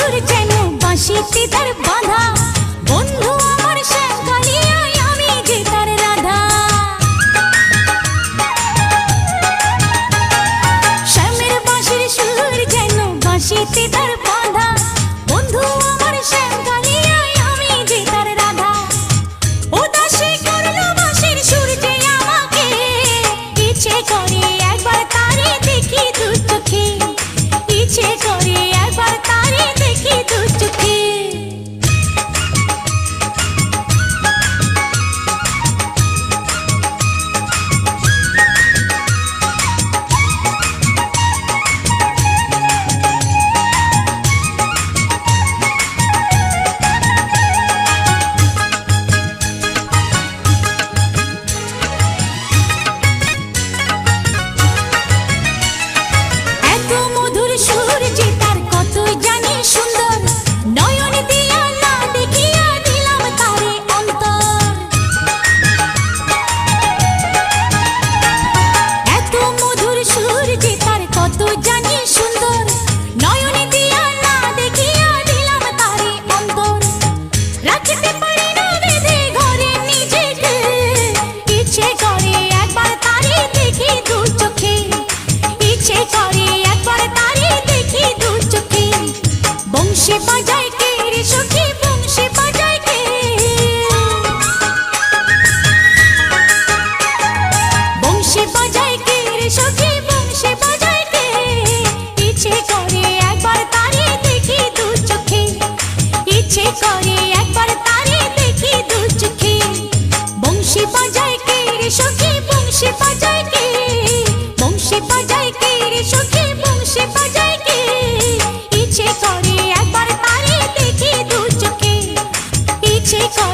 সুর যেন বাঁশিতে তার বাঁধা, বন্ধু আমার শ্যামকালিয়ায় আমি যে তার রাধা। শ্যামের বাঁশির সুর যেন বাঁশিতে তার বাঁধা, বন্ধু আমার শ্যামকালিয়ায় আমি যে তার রাধা। উদাসী করলো বাঁশির সুর যে আমাকে, ইচ্ছে করে একবার তারে দেখি দু চোখে, ইচ্ছে করে একবার তারে দেখি দু চোখে। এত মধুর সুর যে তার কতই জানি সুন্দর, নয়ন দিয়া না দেখিয়া দিলাম তারে অন্তর। এত মধুর সুর যে তার কত জানি সুন্দর, নয়ন দিয়া না দেখিয়া দিলাম তারে অন্তর। রাখতে পারি না বেঁধে ঘরে নিজেকে, ইচ্ছে করে একবার তারে দেখি দু চোখে, ইচ্ছে করে একবার তারে দেখি দু চোখে। বংশী বাজায় কে রে সখী, বংশী বাজায় কে, বংশী বাজায় কে রে সখী, বংশী বাজায় কে। ইচ্ছে করে একবার তারে দেখি দু চোখে, ইচ্ছে করে একবার তারে দেখি দু চোখে। বংশী বাজায় কে রে সখী, বংশী বাজায় কে, বংশী বাজায় কে রে সখী, বংশী বাজায় কে। ইচ্ছে করে একবার তারে দেখি দু চোখে, ইচ্ছে করে